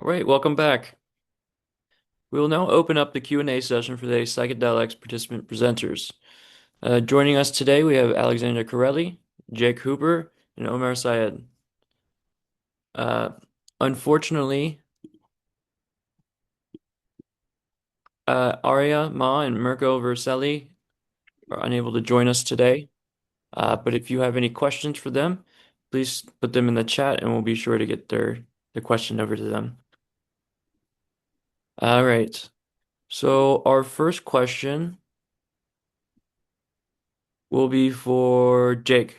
All right, welcome back. We will now open up the Q&A session for today's PsychedelX participant presenters. Joining us today, we have Alexandra Corelli, Jake Hooper, and Omar Syed. Uh, Unfortunately, Arya Ma and Mirko Verselli are unable to join us today. But if you have any questions for them, please put them in the chat and we'll be sure to get the question over to them. All right. So our first question will be for Jake.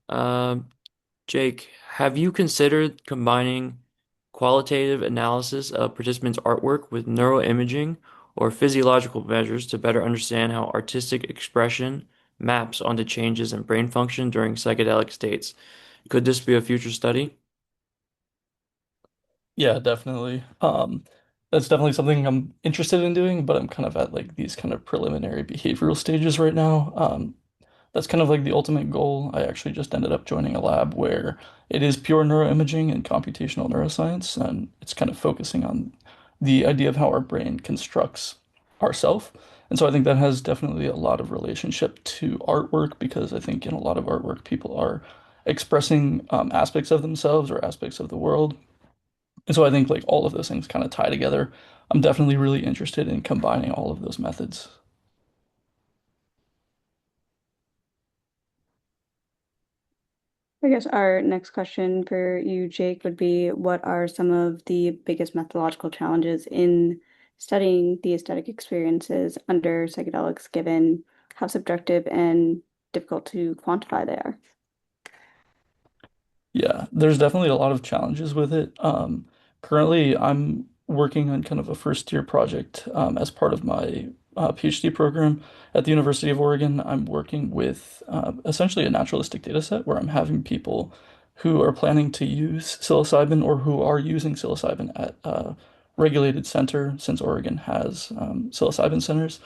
Um, Jake, have you considered combining qualitative analysis of participants' artwork with neuroimaging or physiological measures to better understand how artistic expression maps onto changes in brain function during psychedelic states? Could this be a future study? Yeah, definitely. That's definitely something I'm interested in doing, but I'm kind of at like these kind of preliminary behavioral stages right now. That's kind of like the ultimate goal. I actually just ended up joining a lab where it is pure neuroimaging and computational neuroscience, and it's kind of focusing on the idea of how our brain constructs ourself. And so I think that has definitely a lot of relationship to artwork because I think in a lot of artwork, people are expressing aspects of themselves or aspects of the world. And so I think like all of those things kind of tie together. I'm definitely really interested in combining all of those methods. I guess our next question for you, Jake, would be what are some of the biggest methodological challenges in studying the aesthetic experiences under psychedelics, given how subjective and difficult to quantify they are? Yeah, there's definitely a lot of challenges with it. Currently, I'm working on kind of a first year project as part of my PhD program at the University of Oregon. I'm working with essentially a naturalistic data set where I'm having people who are planning to use psilocybin or who are using psilocybin at a regulated center since Oregon has psilocybin centers.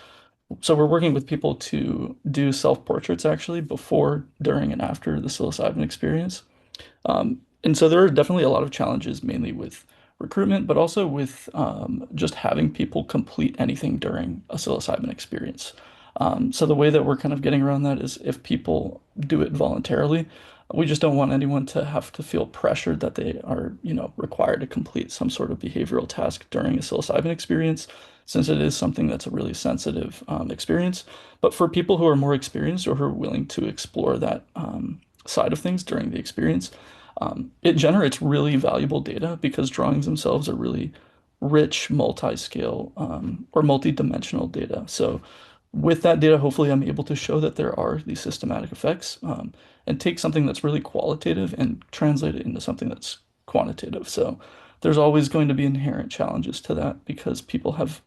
So we're working with people to do self-portraits actually before, during, and after the psilocybin experience. And so there are definitely a lot of challenges, mainly with recruitment, but also with just having people complete anything during a psilocybin experience. So the way that we're kind of getting around that is if people do it voluntarily, we just don't want anyone to have to feel pressured that they are, required to complete some sort of behavioral task during a psilocybin experience, since it is something that's a really sensitive experience. But for people who are more experienced or who are willing to explore that side of things during the experience, it generates really valuable data because drawings themselves are really rich, multi-scale, or multi-dimensional data. So with that data, hopefully I'm able to show that there are these systematic effects, and take something that's really qualitative and translate it into something that's quantitative. So there's always going to be inherent challenges to that because people have,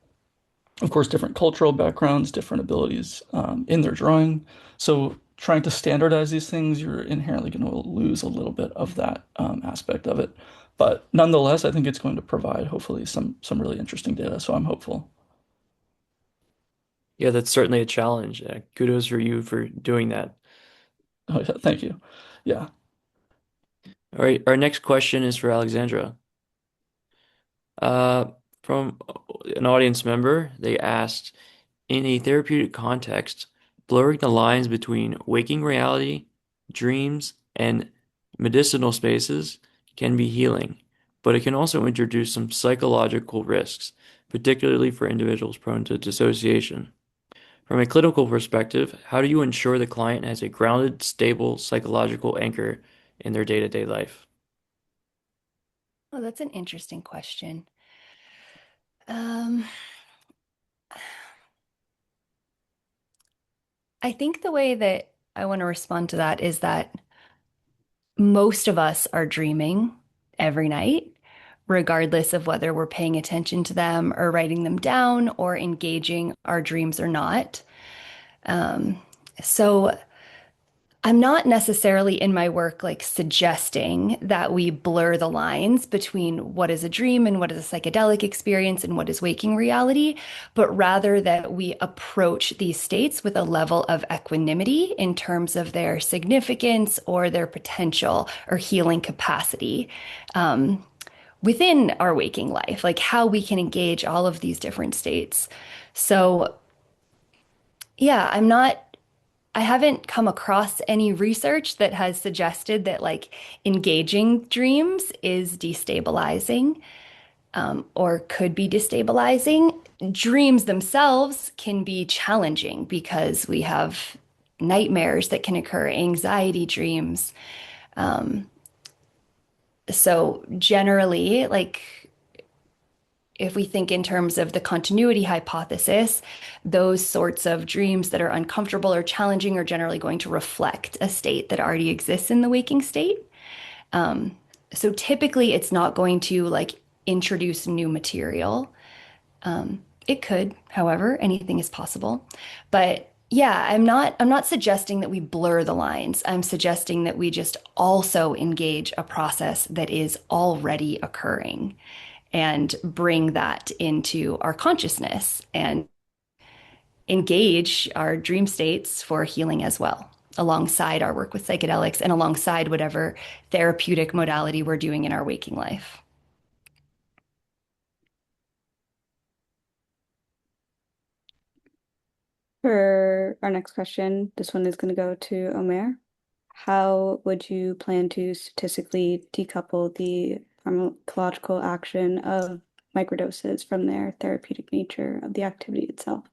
of course, different cultural backgrounds, different abilities in their drawing. So trying to standardize these things, you're inherently going to lose a little bit of that aspect of it. But nonetheless, I think it's going to provide hopefully some really interesting data. So I'm hopeful. Yeah, that's certainly a challenge. Kudos for you for doing that. Oh, yeah, thank you. Yeah. All right, our next question is for Alexandra. Uh, from an audience member, they asked, in a therapeutic context, blurring the lines between waking reality, dreams, and medicinal spaces can be healing, but it can also introduce some psychological risks, particularly for individuals prone to dissociation. From a clinical perspective, how do you ensure the client has a grounded, stable psychological anchor in their day-to-day life? Oh, that's an interesting question. Um, I think the way that I want to respond to that is that most of us are dreaming every night, regardless of whether we're paying attention to them or writing them down or engaging our dreams or not. Um, so I'm not necessarily in my work like suggesting that we blur the lines between what is a dream and what is a psychedelic experience and what is waking reality, but rather that we approach these states with a level of equanimity in terms of their significance or their potential or healing capacity. Um, within our waking life, like how we can engage all of these different states. So, yeah, I haven't come across any research that has suggested that like engaging dreams is destabilizing, or could be destabilizing. Dreams themselves can be challenging because we have nightmares that can occur, anxiety dreams. So generally, like if we think in terms of the continuity hypothesis, those sorts of dreams that are uncomfortable or challenging are generally going to reflect a state that already exists in the waking state. So typically, it's not going to like introduce new material. It could, however, anything is possible. But yeah, I'm not suggesting that we blur the lines. I'm suggesting that we just also engage a process that is already occurring and bring that into our consciousness and engage our dream states for healing as well, alongside our work with psychedelics and alongside whatever therapeutic modality we're doing in our waking life. For our next question, this one is going to go to Omer. How would you plan to statistically decouple the pharmacological action of microdoses from their therapeutic nature of the activity itself,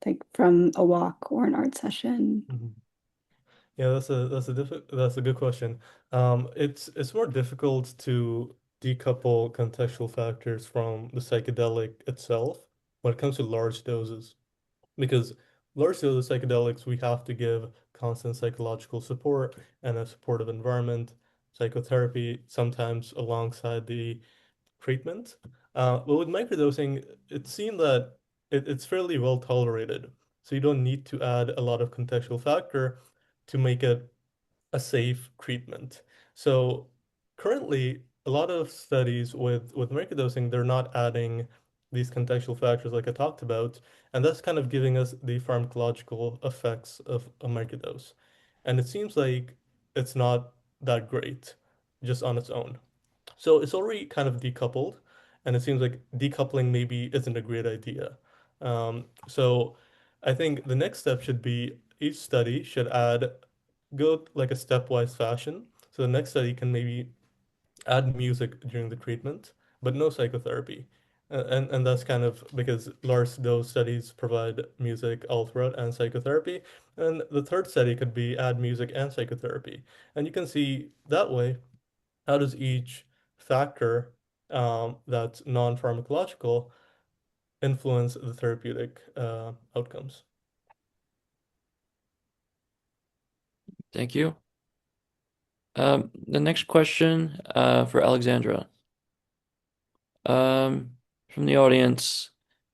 like from a walk or an art session? Mhm. Yeah, that's a good question. It's more difficult to decouple contextual factors from the psychedelic itself when it comes to large doses, because large dose psychedelics we have to give constant psychological support and a supportive environment, psychotherapy sometimes alongside the treatment. But with microdosing, it seemed that it's fairly well tolerated. So you don't need to add a lot of contextual factor to make it a safe treatment. So currently, a lot of studies with microdosing, they're not adding these contextual factors like I talked about, and that's kind of giving us the pharmacological effects of a microdose. And it seems like it's not that great just on its own. So it's already kind of decoupled, and it seems like decoupling maybe isn't a great idea. So I think the next step should be each study should go like a stepwise fashion. So the next study can maybe add music during the treatment, but no psychotherapy. And that's kind of because large dose studies provide music all throughout and psychotherapy. And the third study could be add music and psychotherapy. And you can see that way how does each factor that's non-pharmacological influence the therapeutic outcomes? Thank you. The next question for Alexandra. Um, from the audience,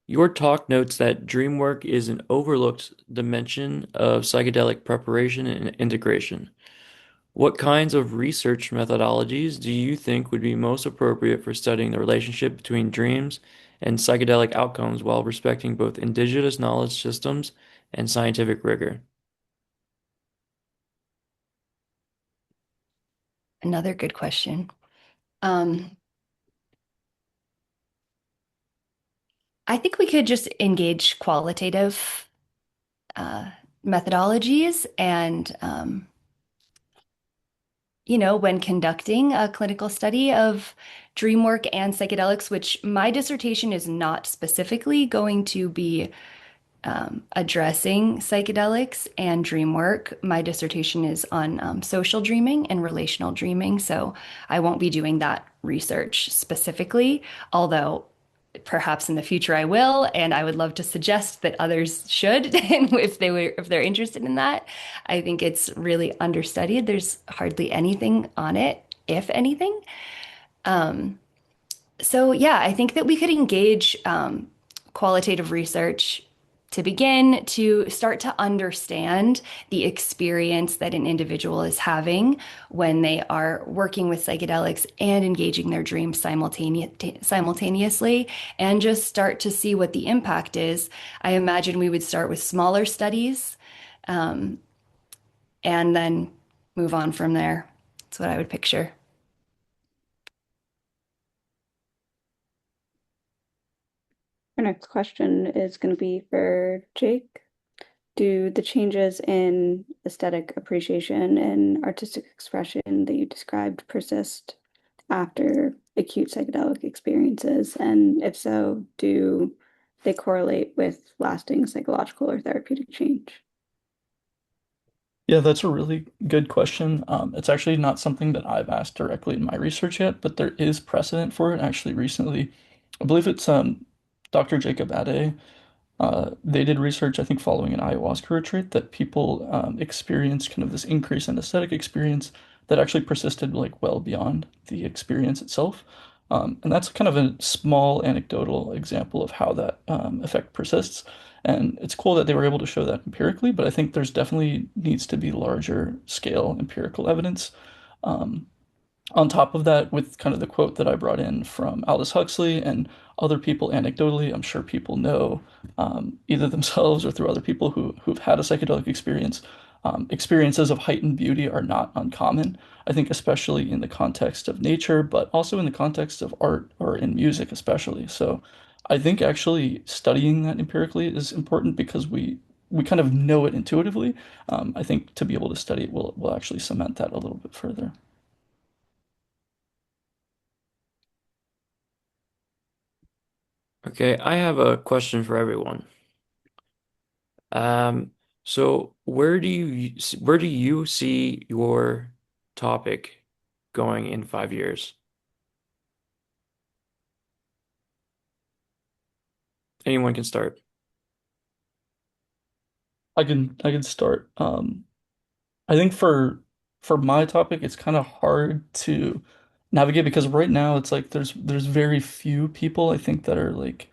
your talk notes that dream work is an overlooked dimension of psychedelic preparation and integration. What kinds of research methodologies do you think would be most appropriate for studying the relationship between dreams and psychedelic outcomes while respecting both indigenous knowledge systems and scientific rigor? Another good question. Um, I think we could just engage qualitative uh, methodologies and when conducting a clinical study of dream work and psychedelics, which my dissertation is not specifically going to be addressing psychedelics and dream work. My dissertation is on social dreaming and relational dreaming, so I won't be doing that research specifically, although perhaps in the future I will, and I would love to suggest that others should, and if they're interested in that. I think it's really understudied. There's hardly anything on it, if anything. So yeah, I think that we could engage qualitative research to begin to start to understand the experience that an individual is having when they are working with psychedelics and engaging their dreams simultaneously, and just start to see what the impact is. I imagine we would start with smaller studies, and then move on from there. That's what I would picture. Our next question is going to be for Jake. Do the changes in aesthetic appreciation and artistic expression that you described persist after acute psychedelic experiences? And if so, do they correlate with lasting psychological or therapeutic change? Yeah, that's a really good question. It's actually not something that I've asked directly in my research yet, but there is precedent for it actually recently. I believe it's Dr. Jacob Ade. They did research, I think, following an ayahuasca retreat that people experienced kind of this increase in aesthetic experience that actually persisted like well beyond the experience itself. And that's kind of a small anecdotal example of how that effect persists. And it's cool that they were able to show that empirically, but I think there's definitely needs to be larger scale empirical evidence. Um, on top of that, with kind of the quote that I brought in from Aldous Huxley and other people anecdotally, I'm sure people know either themselves or through other people who've had a psychedelic experience. Experiences of heightened beauty are not uncommon. I think, especially in the context of nature, but also in the context of art or in music, especially. So, I think actually studying that empirically is important because we kind of know it intuitively. I think to be able to study it will actually cement that a little bit further. Okay, I have a question for everyone. Um, so where do you see your topic going in 5 years? Anyone can start. I can start. I think for my topic, it's kind of hard to navigate because right now it's like there's very few people I think that are like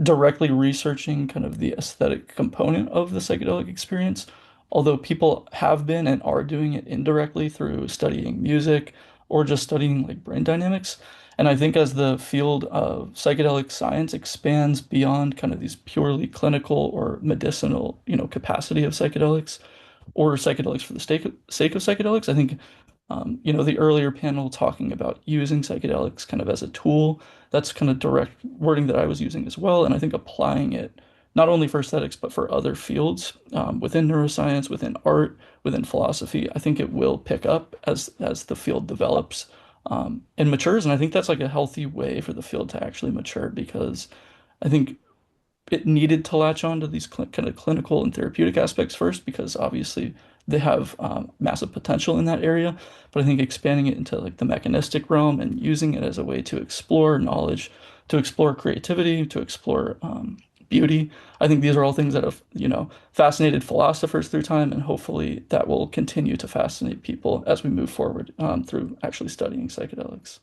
directly researching kind of the aesthetic component of the psychedelic experience. Although people have been and are doing it indirectly through studying music or just studying like brain dynamics. And I think as the field of psychedelic science expands beyond kind of these purely clinical or medicinal, capacity of psychedelics, or psychedelics for the sake of psychedelics. I think, the earlier panel talking about using psychedelics kind of as a tool, that's kind of direct wording that I was using as well. And I think applying it not only for aesthetics, but for other fields within neuroscience, within art, within philosophy, I think it will pick up as the field develops and matures. And I think that's like a healthy way for the field to actually mature because I think it needed to latch on to these kind of clinical and therapeutic aspects first because obviously they have massive potential in that area. But I think expanding it into like the mechanistic realm and using it as a way to explore knowledge, to explore creativity, to explore beauty. I think these are all things that have, fascinated philosophers through time, and hopefully that will continue to fascinate people as we move forward through actually studying psychedelics.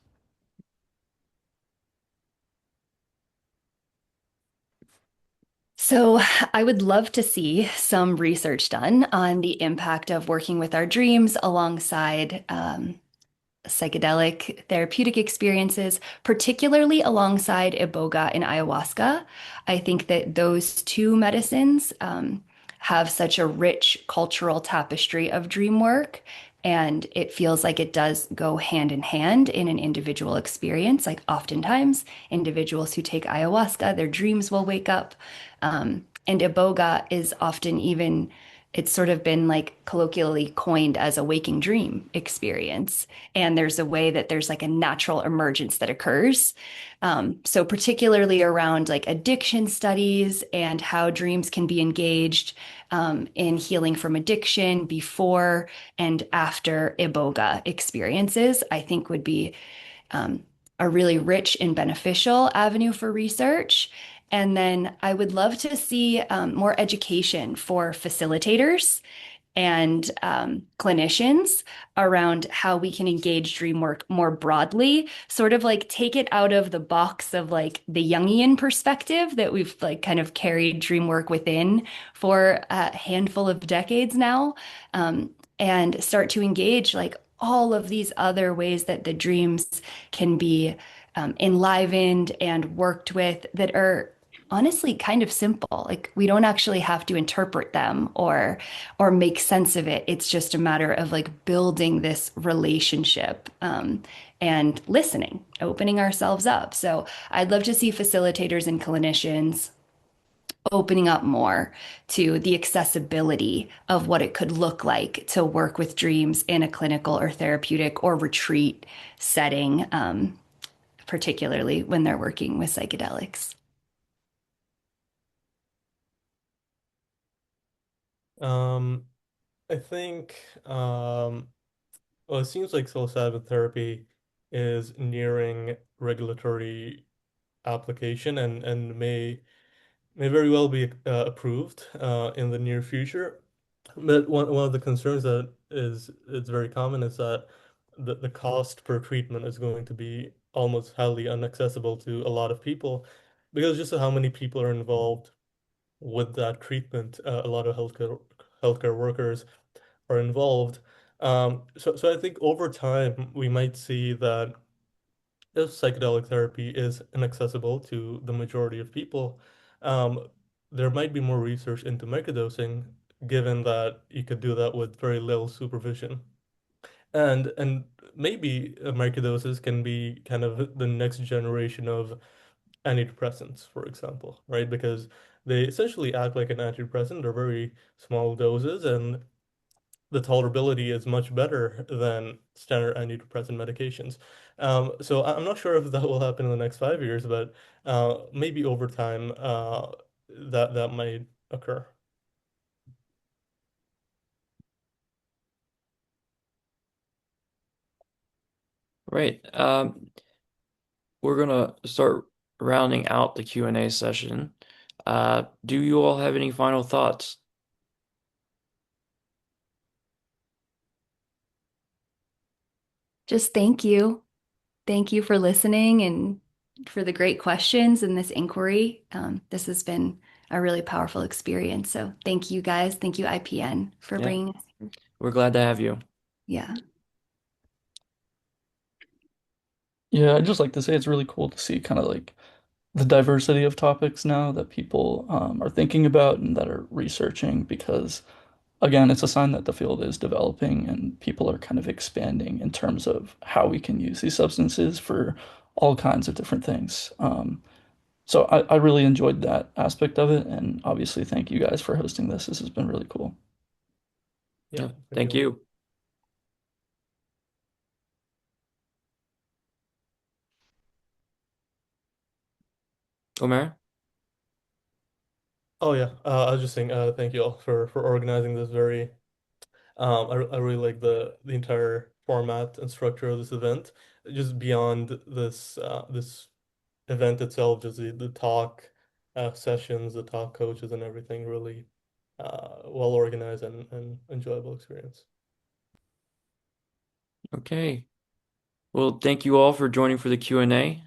So, I would love to see some research done on the impact of working with our dreams alongside psychedelic therapeutic experiences, particularly alongside iboga and ayahuasca. I think that those two medicines have such a rich cultural tapestry of dream work. And it feels like it does go hand in hand in an individual experience. Like oftentimes, individuals who take ayahuasca, their dreams will wake up. And iboga is often even, it's sort of been like colloquially coined as a waking dream experience. And there's a way that there's like a natural emergence that occurs. So particularly around like addiction studies and how dreams can be engaged in healing from addiction before and after iboga experiences, I think would be um, a really rich and beneficial avenue for research. And then I would love to see more education for facilitators and clinicians around how we can engage dream work more broadly, sort of like take it out of the box of like the Jungian perspective that we've like kind of carried dream work within for a handful of decades now, and start to engage like all of these other ways that the dreams can be enlivened and worked with that are honestly kind of simple. Like we don't actually have to interpret them or make sense of it. It's just a matter of like building this relationship and listening, opening ourselves up. So I'd love to see facilitators and clinicians opening up more to the accessibility of what it could look like to work with dreams in a clinical or therapeutic or retreat setting, particularly when they're working with psychedelics. Um, I think well, it seems like psilocybin therapy is nearing regulatory application and may very well be approved in the near future. But one of the concerns that is it's very common is that the cost per treatment is going to be almost highly inaccessible to a lot of people because just of how many people are involved with that treatment. A lot of healthcare workers are involved. So I think over time we might see that if psychedelic therapy is inaccessible to the majority of people, um, there might be more research into microdosing, given that you could do that with very little supervision. And maybe microdoses can be kind of the next generation of antidepressants, for example, right? Because they essentially act like an antidepressant. They're very small doses, and the tolerability is much better than standard antidepressant medications. So I'm not sure if that will happen in the next 5 years, but maybe over time that might occur. Right. We're gonna start rounding out the Q&A session. Do you all have any final thoughts? Just thank you. Thank you for listening and for the great questions and this inquiry. This has been a really powerful experience. So thank you guys. Thank you, IPN, for Yeah, bringing us here. we're glad to have you. Yeah. Yeah, I'd just like to say it's really cool to see kind of like the diversity of topics now that people are thinking about and that are researching because again, it's a sign that the field is developing and people are kind of expanding in terms of how we can use these substances for all kinds of different things. So I really enjoyed that aspect of it, and obviously thank you guys for hosting this. This has been really cool. Yeah, Yeah, thank thank you. you. Omer? Oh yeah, I was just saying thank you all for organizing this very. I really like the entire format and structure of this event. Just beyond this event itself, just the talk sessions, the talk coaches, and everything really well organized and enjoyable experience. Okay. Well, thank you all for joining for the Q&A.